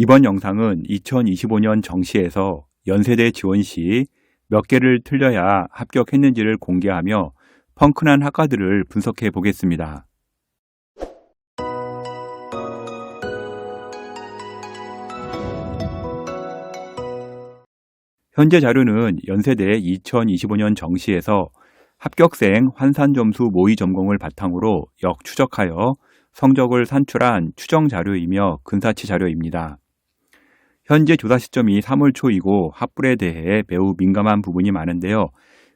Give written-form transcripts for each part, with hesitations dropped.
이번 영상은 2025년 정시에서 연세대 지원 시 몇 개를 틀려야 합격했는지를 공개하며 펑크난 학과들을 분석해 보겠습니다. 현재 자료는 연세대 2025년 정시에서 합격생 환산 점수 모의 점검을 바탕으로 역추적하여 성적을 산출한 추정 자료이며 근사치 자료입니다. 현재 조사 시점이 3월 초이고 합불에 대해 매우 민감한 부분이 많은데요.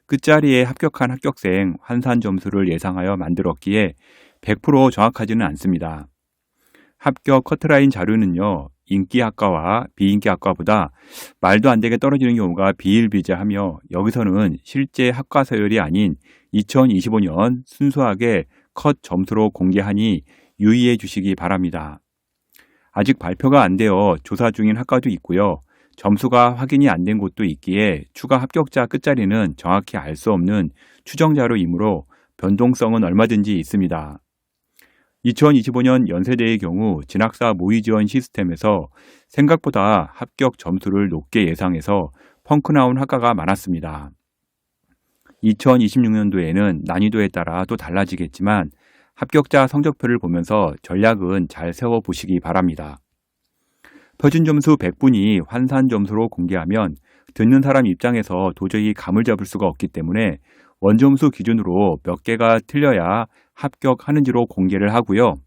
끝자리에 합격한 합격생 환산 점수를 예상하여 만들었기에 100% 정확하지는 않습니다. 합격 커트라인 자료는요. 인기 학과와 비인기 학과보다 말도 안 되게 떨어지는 경우가 비일비재하며 여기서는 실제 학과 서열이 아닌 2025년 순수하게 컷 점수로 공개하니 유의해 주시기 바랍니다. 아직 발표가 안 되어 조사 중인 학과도 있고요. 점수가 확인이 안 된 곳도 있기에 추가 합격자 끝자리는 정확히 알 수 없는 추정 자료이므로 변동성은 얼마든지 있습니다. 2025년 연세대의 경우 진학사 모의 지원 시스템에서 생각보다 합격 점수를 높게 예상해서 펑크 나온 학과가 많았습니다. 2026년도에는 난이도에 따라 또 달라지겠지만 합격자 성적표를 보면서 전략은 잘 세워보시기 바랍니다. 표준 점수 100분이 환산 점수로 공개하면 듣는 사람 입장에서 도저히 감을 잡을 수가 없기 때문에 원점수 기준으로 몇 개가 틀려야 합격하는지로 공개를 하고요.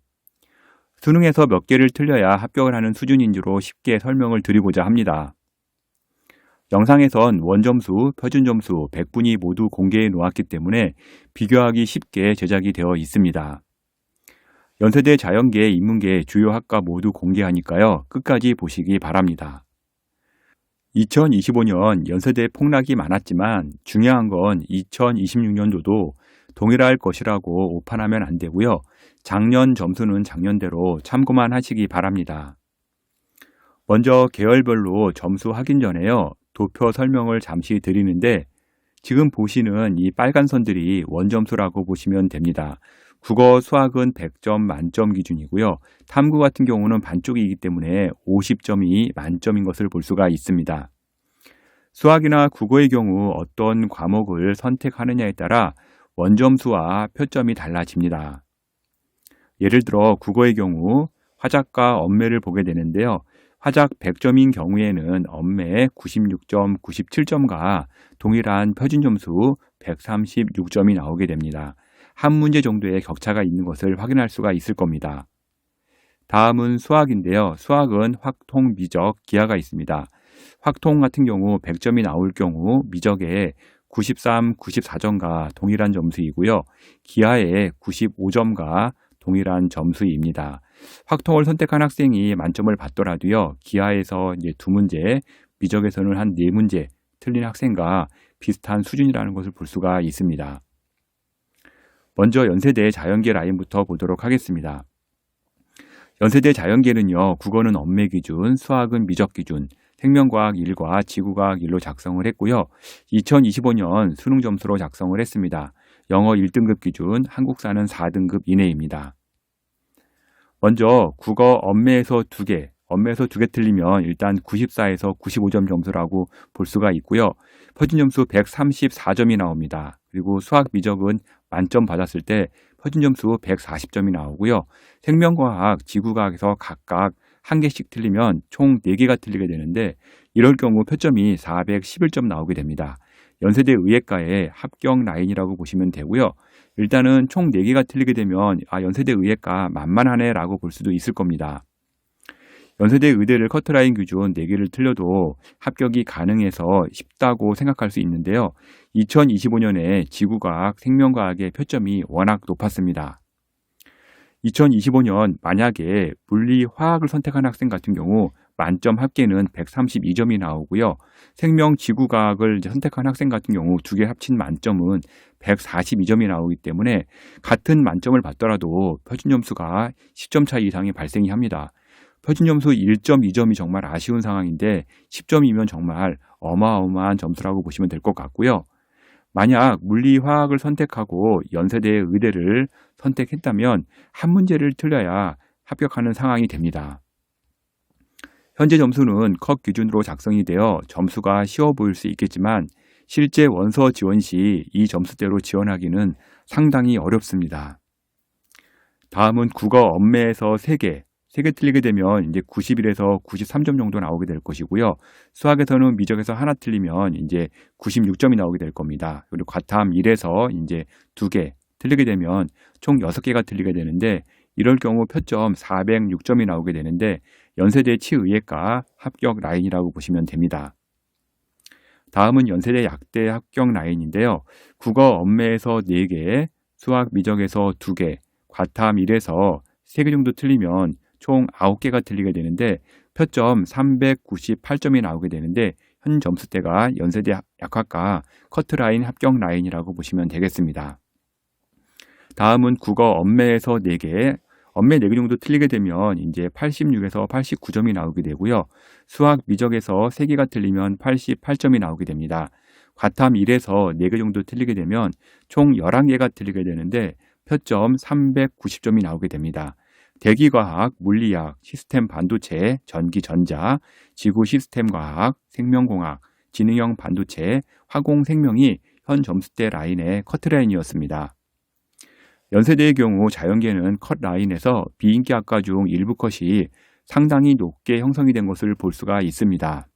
수능에서 몇 개를 틀려야 합격을 하는 수준인지로 쉽게 설명을 드리고자 합니다. 영상에선 원점수, 표준점수 100분이 모두 공개해 놓았기 때문에 비교하기 쉽게 제작이 되어 있습니다. 연세대 자연계, 인문계 주요 학과 모두 공개하니까요. 끝까지 보시기 바랍니다. 2025년 연세대 폭락이 많았지만 중요한 건 2026년도도 동일할 것이라고 오판하면 안 되고요. 작년 점수는 작년대로 참고만 하시기 바랍니다. 먼저 계열별로 점수 확인 전에요. 도표 설명을 잠시 드리는데 지금 보시는 이 빨간 선들이 원점수라고 보시면 됩니다. 국어, 수학은 100점 만점 기준이고요. 탐구 같은 경우는 반쪽이기 때문에 50점이 만점인 것을 볼 수가 있습니다. 수학이나 국어의 경우 어떤 과목을 선택하느냐에 따라 원점수와 표점이 달라집니다. 예를 들어 국어의 경우 화작과 언매를 보게 되는데요. 화작 100점인 경우에는 언매 96점, 97점과 동일한 표준점수 136점이 나오게 됩니다. 한 문제 정도의 격차가 있는 것을 확인할 수가 있을 겁니다. 다음은 수학인데요. 수학은 확통, 미적, 기하가 있습니다. 확통 같은 경우 100점이 나올 경우 미적에 93, 94점과 동일한 점수이고요. 기하에 95점과 동일한 점수입니다. 확통을 선택한 학생이 만점을 받더라도요. 기하에서 이제 2문제, 미적에서는 한 4문제 틀린 학생과 비슷한 수준이라는 것을 볼 수가 있습니다. 먼저 연세대 자연계 라인부터 보도록 하겠습니다. 연세대 자연계는요. 국어는 언매 기준, 수학은 미적 기준, 생명과학 1과 지구과학 1로 작성을 했고요. 2025년 수능 점수로 작성을 했습니다. 영어 1등급 기준, 한국사는 4등급 이내입니다. 먼저 국어 언매에서 2개, 언매에서 2개 틀리면 일단 94에서 95점 점수라고 볼 수가 있고요. 표준점수 134점이 나옵니다. 그리고 수학 미적은 만점 받았을 때 표준점수 140점이 나오고요. 생명과학, 지구과학에서 각각 1개씩 틀리면 총 4개가 틀리게 되는데 이럴 경우 표점이 411점 나오게 됩니다. 연세대 의예과의 합격 라인이라고 보시면 되고요. 일단은 총 4개가 틀리게 되면 연세대 의예과 만만하네 라고 볼 수도 있을 겁니다. 연세대 의대를 커트라인 기준 4개를 틀려도 합격이 가능해서 쉽다고 생각할 수 있는데요. 2025년에 지구과학, 생명과학의 표점이 워낙 높았습니다. 2025년 만약에 물리, 화학을 선택한 학생 같은 경우 만점 합계는 132점이 나오고요. 생명, 지구과학을 선택한 학생 같은 경우 2개 합친 만점은 142점이 나오기 때문에 같은 만점을 받더라도 표준점수가 10점 차이 이상이 발생이 합니다. 표준점수 1.2점이 정말 아쉬운 상황인데 10점이면 정말 어마어마한 점수라고 보시면 될 것 같고요. 만약 물리, 화학을 선택하고 연세대 의대를 선택했다면 한 문제를 틀려야 합격하는 상황이 됩니다. 현재 점수는 컷 기준으로 작성이 되어 점수가 쉬워 보일 수 있겠지만 실제 원서 지원 시 이 점수대로 지원하기는 상당히 어렵습니다. 다음은 국어 엄매에서 3개 틀리게 되면 이제 91에서 93점 정도 나오게 될 것이고요. 수학에서는 미적에서 하나 틀리면 이제 96점이 나오게 될 겁니다. 그리고 과탐 1에서 이제 2개 틀리게 되면 총 6개가 틀리게 되는데 이럴 경우 표점 406점이 나오게 되는데 연세대 치의예과 합격 라인이라고 보시면 됩니다. 다음은 연세대 약대 합격 라인인데요. 국어 엄매에서 4개, 수학 미적에서 2개, 과탐 1에서 3개 정도 틀리면 총 9개가 틀리게 되는데 표점 398점이 나오게 되는데 현 점수대가 연세대 약학과 커트라인 합격 라인이라고 보시면 되겠습니다. 다음은 국어 엄매에서 4개, 엄매 4개 정도 틀리게 되면 이제 86에서 89점이 나오게 되고요. 수학 미적에서 3개가 틀리면 88점이 나오게 됩니다. 과탐 1에서 4개 정도 틀리게 되면 총 11개가 틀리게 되는데 표점 390점이 나오게 됩니다. 대기과학, 물리학, 시스템 반도체, 전기 전자, 지구 시스템 과학, 생명공학, 지능형 반도체, 화공 생명이 현 점수대 라인의 커트라인이었습니다. 연세대의 경우 자연계는 컷 라인에서 비인기 학과 중 일부 컷이 상당히 높게 형성이 된 것을 볼 수가 있습니다.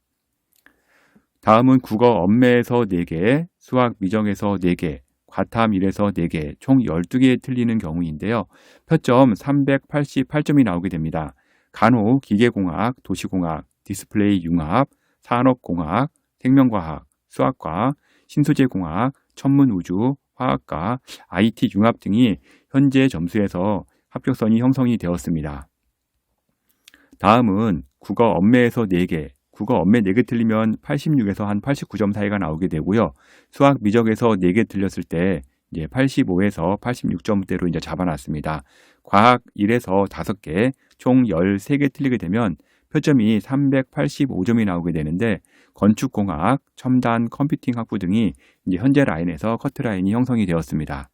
다음은 국어 엄매에서 4개, 수학 미적에서 4개, 과탐 1에서 4개, 총 12개 틀리는 경우인데요. 표점 388점이 나오게 됩니다. 간호, 기계공학, 도시공학, 디스플레이 융합, 산업공학, 생명과학, 수학과, 신소재공학, 천문우주, 화학과, IT 융합 등이 현재 점수에서 합격선이 형성이 되었습니다. 다음은 국어 엄매에서 4개, 국어 엄매 4개 틀리면 86에서 한 89점 사이가 나오게 되고요. 수학 미적에서 4개 틀렸을 때 이제 85에서 86점대로 이제 잡아놨습니다. 과학 1에서 5개, 총 13개 틀리게 되면 표점이 385점이 나오게 되는데 건축공학, 첨단 컴퓨팅 학부 등이 이제 현재 라인에서 커트라인이 형성이 되었습니다.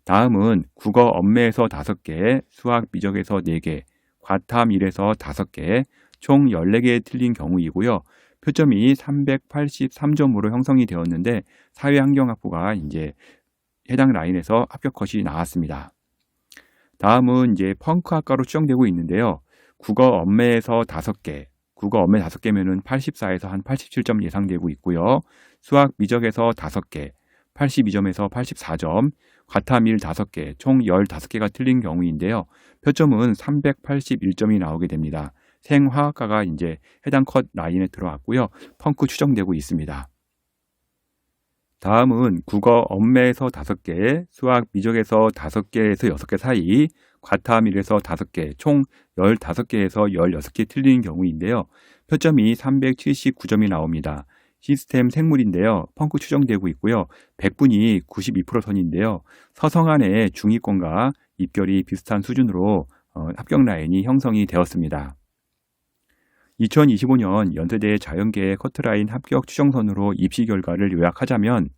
다음은 국어 엄매에서 5개, 수학 미적에서 4개, 과탐 1에서 5개, 총 14개 틀린 경우이고요. 표점이 383점으로 형성이 되었는데 사회환경학부가 이제 해당 라인에서 합격 컷이 나왔습니다. 다음은 이제 펑크학과로 추정되고 있는데요. 국어 엄매에서 5개, 국어 엄매 5개면은 84에서 한 87점 예상되고 있고요. 수학 미적에서 5개, 82점에서 84점, 과탐 1 5개, 총 15개가 틀린 경우인데요. 표점은 381점이 나오게 됩니다. 생화학과가 이제 해당 컷 라인에 들어왔고요. 펑크 추정되고 있습니다. 다음은 국어 엄매에서 5개, 수학 미적에서 5개에서 6개 사이, 과탐 1에서 5개, 총 15개에서 16개 틀린 경우인데요. 표점이 379점이 나옵니다. 시스템 생물인데요. 펑크 추정되고 있고요. 100분이 92% 선인데요. 서성안의 중위권과 입결이 비슷한 수준으로 합격 라인이 형성이 되었습니다. 2025년 연세대 자연계 커트라인 합격 추정선으로 입시 결과를 요약하자면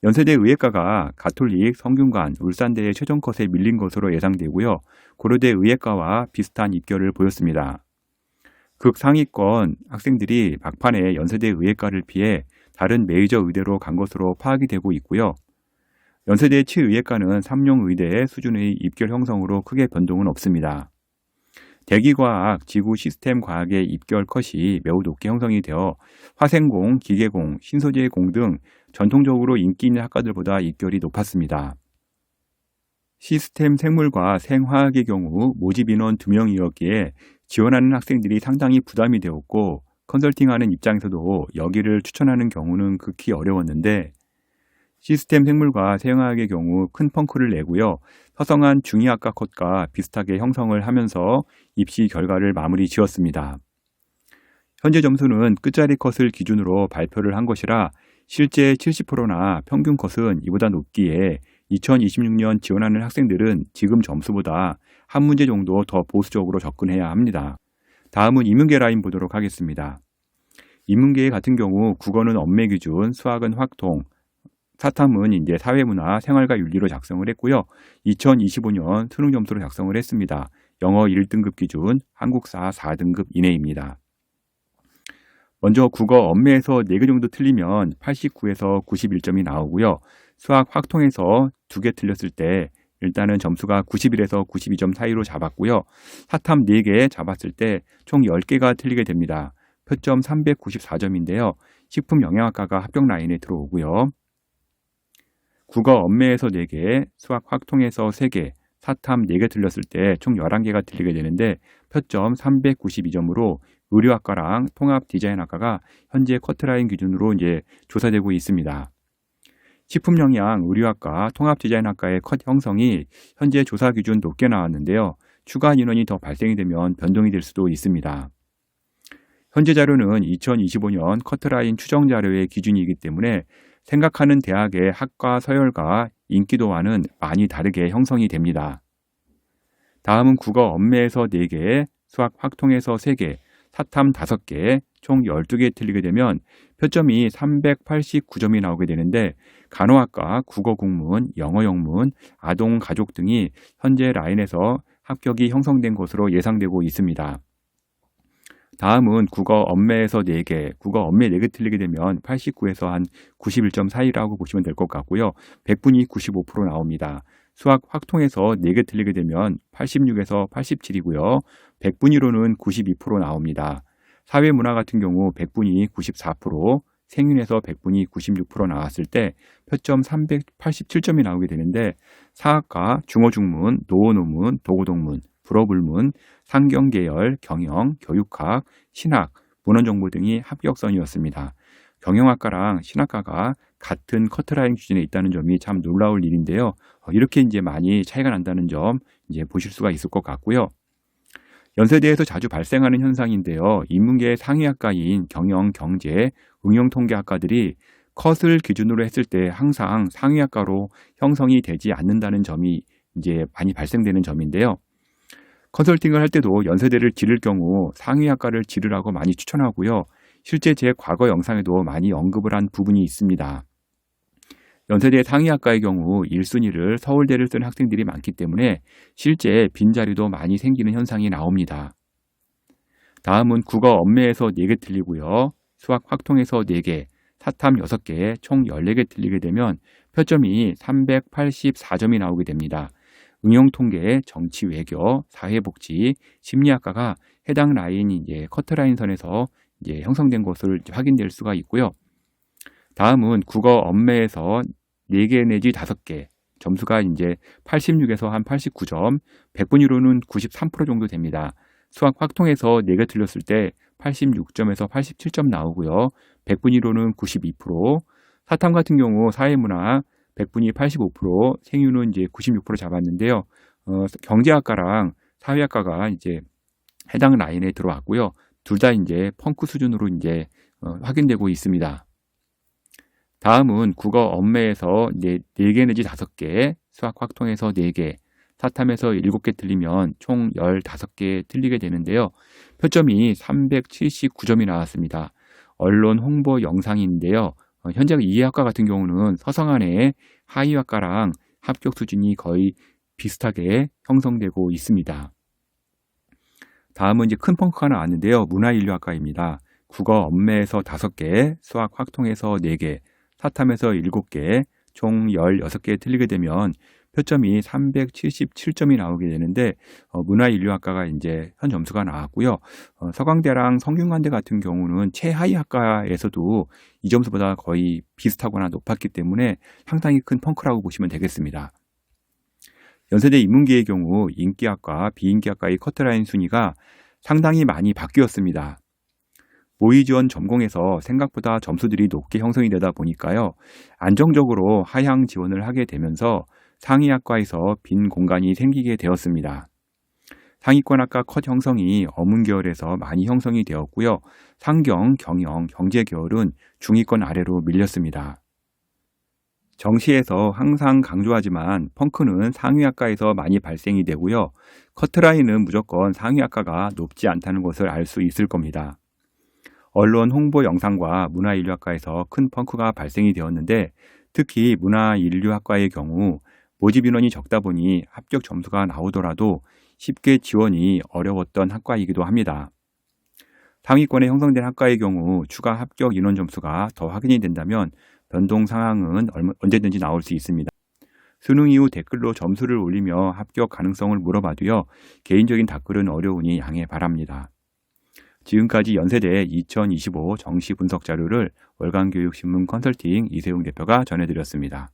연세대 의예과가 가톨릭, 성균관, 울산대의 최종 컷에 밀린 것으로 예상되고요. 고려대 의예과와 비슷한 입결을 보였습니다. 극상위권 학생들이 막판에 연세대 의예과를 피해 다른 메이저 의대로 간 것으로 파악이 되고 있고요. 연세대 치의예과는 삼룡의대 수준의 입결 형성으로 크게 변동은 없습니다. 대기과학, 지구 시스템 과학의 입결 컷이 매우 높게 형성이 되어 화생공, 기계공, 신소재공 등 전통적으로 인기 있는 학과들보다 입결이 높았습니다. 시스템 생물과 생화학의 경우 모집 인원 2명이었기에 지원하는 학생들이 상당히 부담이 되었고 컨설팅하는 입장에서도 여기를 추천하는 경우는 극히 어려웠는데 시스템 생물과 생화학의 경우 큰 펑크를 내고요. 서성한 중의학과 컷과 비슷하게 형성을 하면서 입시 결과를 마무리 지었습니다. 현재 점수는 끝자리 컷을 기준으로 발표를 한 것이라 실제 70%나 평균 컷은 이보다 높기에 2026년 지원하는 학생들은 지금 점수보다 한 문제 정도 더 보수적으로 접근해야 합니다. 다음은 인문계 라인 보도록 하겠습니다. 인문계 같은 경우 국어는 엄매 기준, 수학은 확통, 사탐은 이제 사회문화, 생활과 윤리로 작성을 했고요. 2025년 수능 점수로 작성을 했습니다. 영어 1등급 기준, 한국사 4등급 이내입니다. 먼저 국어 엄매에서 4개 정도 틀리면 89에서 91점이 나오고요. 수학 확통에서 2개 틀렸을 때 일단은 점수가 91에서 92점 사이로 잡았고요. 사탐 4개 잡았을 때 총 10개가 틀리게 됩니다. 표점 394점인데요. 식품영양학과가 합격 라인에 들어오고요. 국어 엄매에서 4개, 수학 확통에서 3개, 사탐 4개 틀렸을 때 총 11개가 틀리게 되는데 표점 392점으로 의료학과랑 통합디자인학과가 현재 커트라인 기준으로 이제 조사되고 있습니다. 식품영양, 의료학과, 통합디자인학과의 컷 형성이 현재 조사 기준 높게 나왔는데요. 추가 인원이 더 발생이 되면 변동이 될 수도 있습니다. 현재 자료는 2025년 커트라인 추정 자료의 기준이기 때문에 생각하는 대학의 학과 서열과 인기도와는 많이 다르게 형성이 됩니다. 다음은 국어 엄매에서 4개, 수학 확통에서 3개, 사탐 5개, 총 12개 틀리게 되면 표점이 389점이 나오게 되는데 간호학과, 국어국문, 영어영문, 아동가족 등이 현재 라인에서 합격이 형성된 것으로 예상되고 있습니다. 다음은 국어 엄매에서 4개, 국어 엄매 4개 틀리게 되면 89에서 한 91점 사이라고 보시면 될 것 같고요. 백분위 95% 나옵니다. 수학 확통에서 4개 틀리게 되면 86에서 87이고요. 백분위로는 92% 나옵니다. 사회문화 같은 경우 백분위 94%, 생윤에서 백분위 96% 나왔을 때 표점 387점이 나오게 되는데 사학과, 중어중문, 노어노문, 도고동문, 불어불문, 상경계열, 경영, 교육학, 신학, 문헌정보 등이 합격선이었습니다. 경영학과랑 신학과가 같은 커트라인 기준에 있다는 점이 참 놀라울 일인데요. 이렇게 이제 많이 차이가 난다는 점 이제 보실 수가 있을 것 같고요. 연세대에서 자주 발생하는 현상인데요. 인문계 상위학과인 경영, 경제, 응용통계학과들이 컷을 기준으로 했을 때 항상 상위학과로 형성이 되지 않는다는 점이 이제 많이 발생되는 점인데요. 컨설팅을 할 때도 연세대를 지를 경우 상위학과를 지르라고 많이 추천하고요. 실제 제 과거 영상에도 많이 언급을 한 부분이 있습니다. 연세대 상위학과의 경우 1순위를 서울대를 쓴 학생들이 많기 때문에 실제 빈자리도 많이 생기는 현상이 나옵니다. 다음은 국어 엄매에서 4개 틀리고요. 수학 확통에서 4개, 사탐 6개, 총 14개 틀리게 되면 표점이 384점이 나오게 됩니다. 응용통계, 정치, 외교, 사회복지, 심리학과가 해당 라인 이제 커트라인 선에서 이제 형성된 것을 확인될 수가 있고요. 다음은 국어 엄매에서 4개 내지 5개, 점수가 이제 86에서 한 89점, 백분위로는 93% 정도 됩니다. 수학 확통에서 4개 틀렸을 때 86점에서 87점 나오고요. 백분위로는 92%, 사탐 같은 경우 사회문화 백분위 85%, 생유는 이제 96% 잡았는데요. 경제학과랑 사회학과가 이제 해당 라인에 들어왔고요. 둘 다 이제 펑크 수준으로 이제 확인되고 있습니다. 다음은 국어 엄매에서 4개 내지 5개, 수학 확통에서 4개, 사탐에서 7개 틀리면 총 15개 틀리게 되는데요. 표점이 379점이 나왔습니다. 언론 홍보 영상인데요. 현재 이해학과 같은 경우는 서성안의 하위학과랑 합격 수준이 거의 비슷하게 형성되고 있습니다. 다음은 이제 큰 펑크가 나왔는데요. 문화인류학과입니다. 국어 엄매에서 5개, 수학 확통에서 4개, 사탐에서 7개, 총 16개 틀리게 되면 표점이 377점이 나오게 되는데 문화인류학과가 이제 현 점수가 나왔고요. 서강대랑 성균관대 같은 경우는 최하위 학과에서도 이 점수보다 거의 비슷하거나 높았기 때문에 상당히 큰 펑크라고 보시면 되겠습니다. 연세대 인문계의 경우 인기학과, 비인기학과의 커트라인 순위가 상당히 많이 바뀌었습니다. 모의 지원 전공에서 생각보다 점수들이 높게 형성이 되다 보니까요. 안정적으로 하향 지원을 하게 되면서 상위학과에서 빈 공간이 생기게 되었습니다. 상위권학과 컷 형성이 어문 계열에서 많이 형성이 되었고요. 상경, 경영, 경제 계열은 중위권 아래로 밀렸습니다. 정시에서 항상 강조하지만 펑크는 상위학과에서 많이 발생이 되고요. 커트라인은 무조건 상위학과가 높지 않다는 것을 알 수 있을 겁니다. 언론 홍보 영상과 문화인류학과에서 큰 펑크가 발생이 되었는데 특히 문화인류학과의 경우 모집 인원이 적다 보니 합격 점수가 나오더라도 쉽게 지원이 어려웠던 학과이기도 합니다. 상위권에 형성된 학과의 경우 추가 합격 인원 점수가 더 확인이 된다면 변동 상황은 언제든지 나올 수 있습니다. 수능 이후 댓글로 점수를 올리며 합격 가능성을 물어봐도요. 개인적인 답글은 어려우니 양해 바랍니다. 지금까지 연세대 2025 정시 분석 자료를 월간교육신문 컨설팅 이세용 대표가 전해드렸습니다.